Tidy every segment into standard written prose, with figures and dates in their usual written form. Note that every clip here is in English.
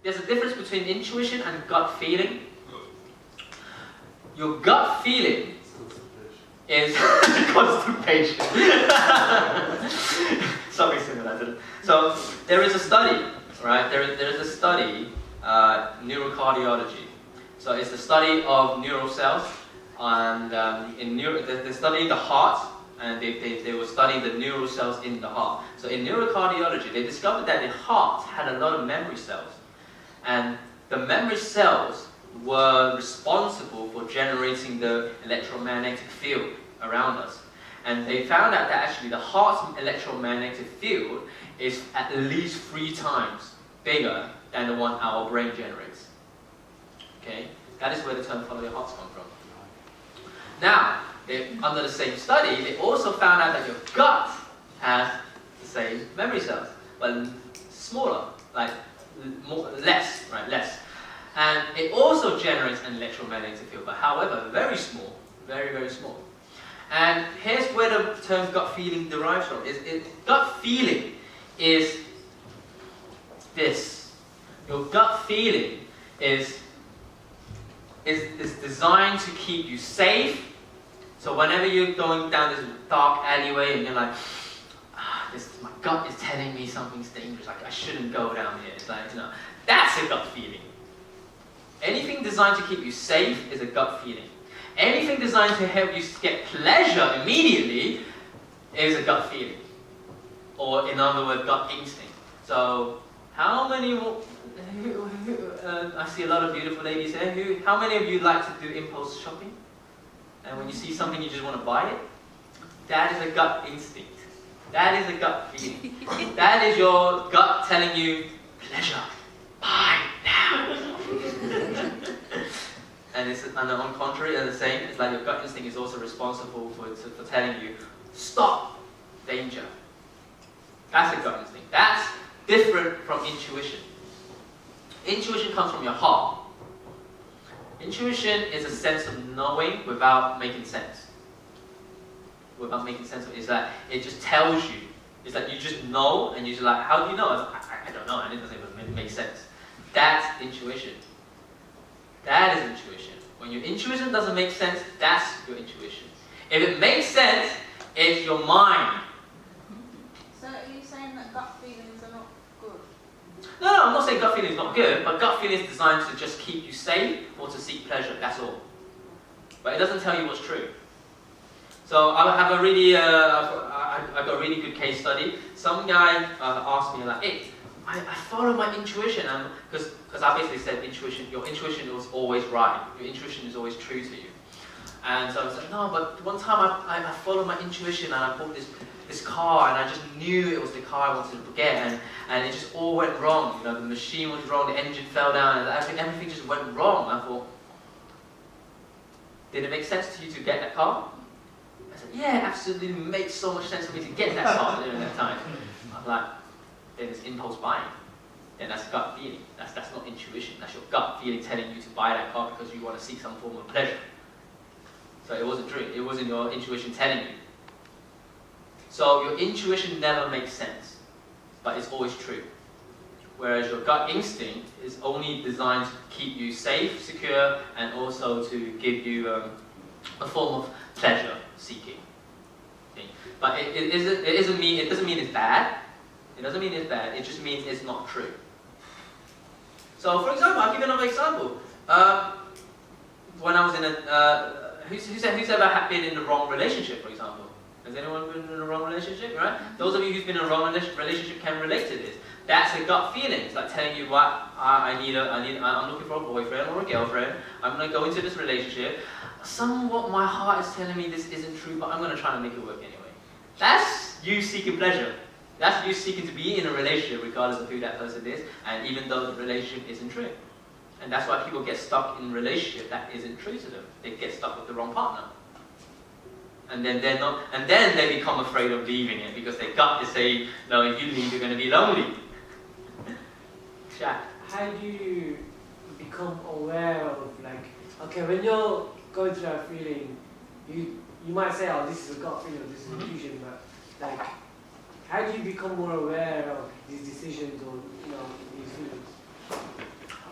there's a difference between intuition and gut feeling. Your gut feeling is constipation. Something similar to it. So there is a study, right? There is a study, neurocardiology. So it's the study of neural cells, and they study the heart, and they were studying the neural cells in the heart. So in neurocardiology, they discovered that the heart had a lot of memory cells, and the memory cells were responsible for generating the electromagnetic field around us. And they found out that actually the heart's electromagnetic field is at least 3 times bigger than the one our brain generates. Okay? That is where the term follow your hearts come from. Now, under the same study, they also found out that your gut has the same memory cells, but smaller, like less. And it also generates an electromagnetic field, but however, very small, very, very small. And here's where the term gut feeling derives from. Gut feeling is this. Your gut feeling is designed to keep you safe. So whenever you're going down this dark alleyway and you're like, my gut is telling me something's dangerous, like I shouldn't go down here. It's like, that's a gut feeling. Anything designed to keep you safe is a gut feeling. Anything designed to help you get pleasure immediately is a gut feeling. Or in other words, gut instinct. So how many, I see a lot of beautiful ladies here, how many of you like to do impulse shopping? And when you see something you just want to buy it? That is a gut instinct. That is a gut feeling. That is your gut telling you, pleasure, buy now. And on contrary, they're the same. It's like your gut instinct is also responsible for telling you, stop, danger. That's a gut instinct. That's different from intuition. Intuition comes from your heart. Intuition is a sense of knowing without making sense. Without making sense of it. It's that it just tells you. It's like you just know, and you're just like, how do you know? I don't know, and it doesn't even make sense. That's intuition. That is intuition. When your intuition doesn't make sense, that's your intuition. If it makes sense, it's your mind. So are you saying that gut feelings are not good? No, I'm not saying gut feeling is not good, but gut feeling is designed to just keep you safe or to seek pleasure, that's all. But it doesn't tell you what's true. So I have a really, I've got a really good case study. Some guy asked me like, hey, I follow my intuition, because I basically said your intuition is always right. Your intuition is always true to you. And so I was like, no, but one time I followed my intuition and I bought this car, and I just knew it was the car I wanted to get, and it just all went wrong. The machine was wrong, the engine fell down, and everything just went wrong. I thought, did it make sense to you to get that car? I said, yeah, absolutely makes so much sense for me to get that car during that time. I was like, then it's impulse buying. Then that's gut feeling. That's not intuition. That's your gut feeling telling you to buy that car because you want to seek some form of pleasure. So it wasn't true. It wasn't your intuition telling you. So your intuition never makes sense, but it's always true. Whereas your gut instinct is only designed to keep you safe, secure, and also to give you a form of pleasure seeking. Okay? But it doesn't mean it's bad. It doesn't mean it's bad. It just means it's not true. So, for example, I'll give you another example. When I was in who's ever been in the wrong relationship, for example? Has anyone been in a wrong relationship, right? Those of you who've been in a wrong relationship can relate to this. That's a gut feeling. It's like telling you what I'm looking for a boyfriend or a girlfriend. I'm going to go into this relationship. Somewhat my heart is telling me this isn't true, but I'm going to try and make it work anyway. That's you seeking pleasure. That's you seeking to be in a relationship regardless of who that person is, and even though the relationship isn't true. And that's why people get stuck in a relationship that isn't true to them. They get stuck with the wrong partner. And then they become afraid of leaving it because their gut is saying, no, if you leave, you're going to be lonely. Jack. How do you become aware of, like, okay, when you're going through that feeling, you might say, oh, this is a gut feeling, this is intuition, but like, how do you become more aware of these decisions or these feelings?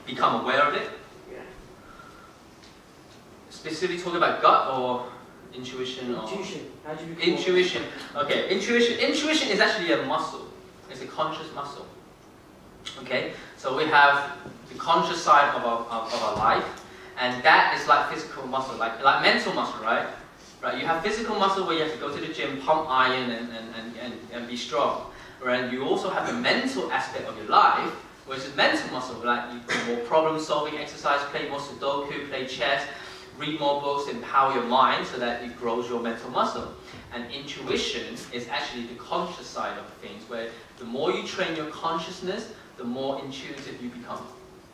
become aware of it. Yeah. Specifically talking about gut or intuition? Intuition. How do you become Intuition. Okay, intuition is actually a muscle. It's a conscious muscle. Okay, so we have the conscious side of our life, and that is like physical muscle, like mental muscle, right? Right. You have physical muscle where you have to go to the gym, pump iron, and be strong. Right. You also have the mental aspect of your life, which is mental muscle, like you do more problem-solving exercise, play more Sudoku, play chess, read more books, empower your mind so that it grows your mental muscle. And intuition is actually the conscious side of things, where the more you train your consciousness, the more intuitive you become.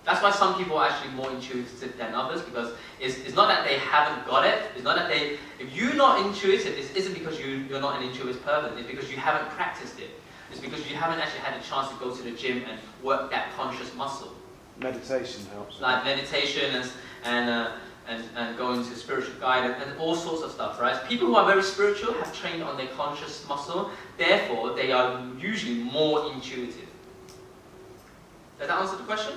That's why some people are actually more intuitive than others, because it's not that they haven't got it, it's not that if you're not intuitive, it isn't because you're not an intuitive person, it's because you haven't practiced it. It's because you haven't actually had a chance to go to the gym and work that conscious muscle. Meditation helps. Like meditation and going to spiritual guidance and all sorts of stuff, right? People who are very spiritual have trained on their conscious muscle, therefore they are usually more intuitive. Does that answer the question?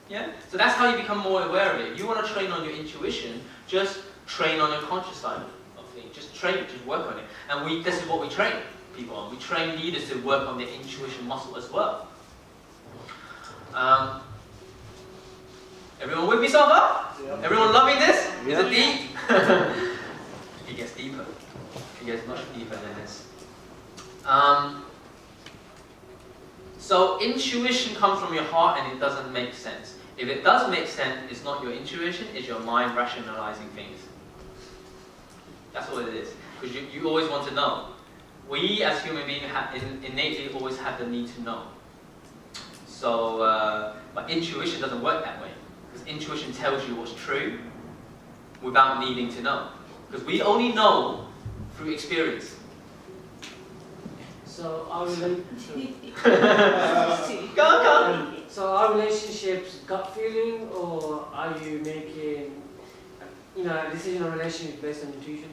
Yeah? So that's how you become more aware of it. If you want to train on your intuition, just train on your conscious side of things. Just train it, just work on it. And this is what we train people on. We train leaders to work on their intuition muscle as well. Everyone with me so far? Yeah. Everyone loving this? Yeah. Is it deep? It gets deeper. It gets much deeper than this. So intuition comes from your heart and it doesn't make sense. If it does make sense, it's not your intuition, it's your mind rationalizing things. That's what it is. Because you always want to know. We as human beings innately always have the need to know. So, but intuition doesn't work that way. Because intuition tells you what's true without needing to know. Because we only know through experience. So our So are relationships gut feeling, or are you making a decision on relationship based on intuition?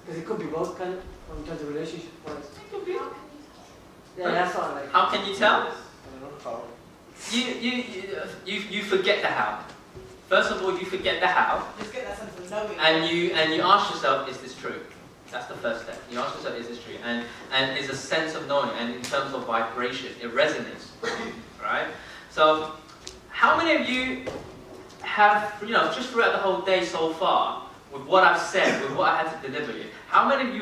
Because it could be both, kind of, in terms of relationship wise. It could be. Yeah, that's what I like. How can you tell? I don't know how. You forget the how. First of all, you forget the how, Just get that sense of knowing. and you ask yourself, is this true? That's the first step. You ask yourself, is this true? And it's a sense of knowing, and in terms of vibration, it resonates with you, right? So, how many of you have, just throughout the whole day so far, with what I've said, with what I had to deliver you, how many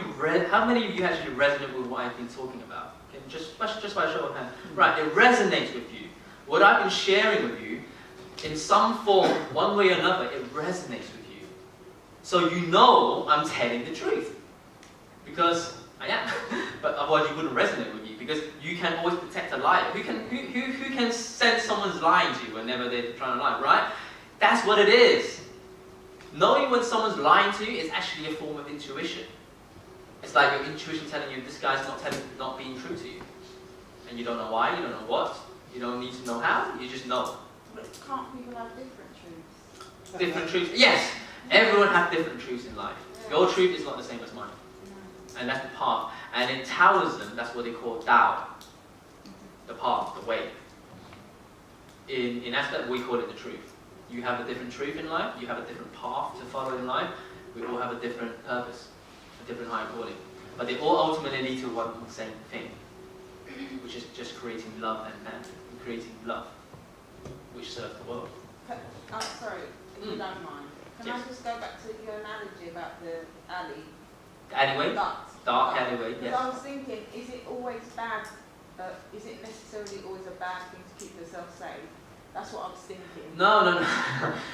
of you actually resonate with what I've been talking about? Okay, just by show of hands. Right, it resonates with you. What I've been sharing with you, in some form, one way or another, it resonates with you. So you know I'm telling the truth. Because I am. But otherwise you wouldn't resonate with you. Because you can always detect a liar. Who can sense someone's lying to you whenever they're trying to lie, right? That's what it is. Knowing when someone's lying to you is actually a form of intuition. It's like your intuition telling you this guy's not being true to you. And you don't know why, you don't know what, you don't need to know how, you just know. But can't people have different truths? Different truths. Yes, everyone has different truths in life. Your truth is not the same as mine. And that's the path. And in Taoism, that's what they call Tao. The path, the way. In aspect, we call it the truth. You have a different truth in life, you have a different path to follow in life, we all have a different purpose, a different higher calling. But they all ultimately lead to one same thing, which is just creating love and family, creating love, which serves the world. Sorry, if you don't mind. Can Yes. I just go back to your analogy about the alley? The alleyway? Dark alleyway, Because yes. I was thinking, is it always bad? Is it necessarily always a bad thing to keep yourself safe? That's what I was thinking. No.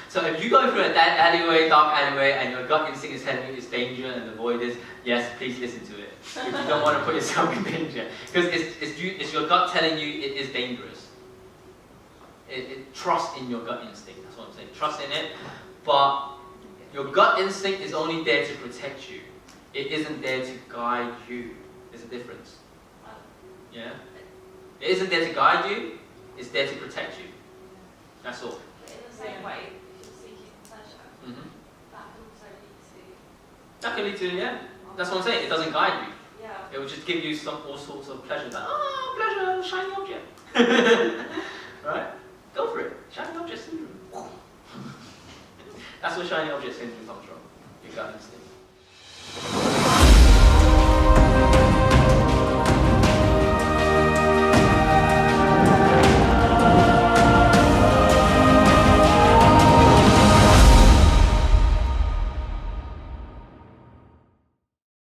So if you go through a dark alleyway, and your gut instinct is telling you it's danger and avoid this, yes, please listen to it. If you don't want to put yourself in danger. Because it's your gut telling you it is dangerous. Trust in your gut instinct, that's what I'm saying. Trust in it, but your gut instinct is only there to protect you. It isn't there to guide you. There's a difference. Yeah? It isn't there to guide you, it's there to protect you. That's all. In the same way, if you're seeking pleasure, Mm-hmm. that can also lead to... That can lead to, yeah. That's what I'm saying. It doesn't guide you. Yeah. It will just give you all sorts of pleasure. Like, pleasure, shiny object. Right? Go for it. Shiny object syndrome. That's where shiny object syndrome comes from. Your gut instinct.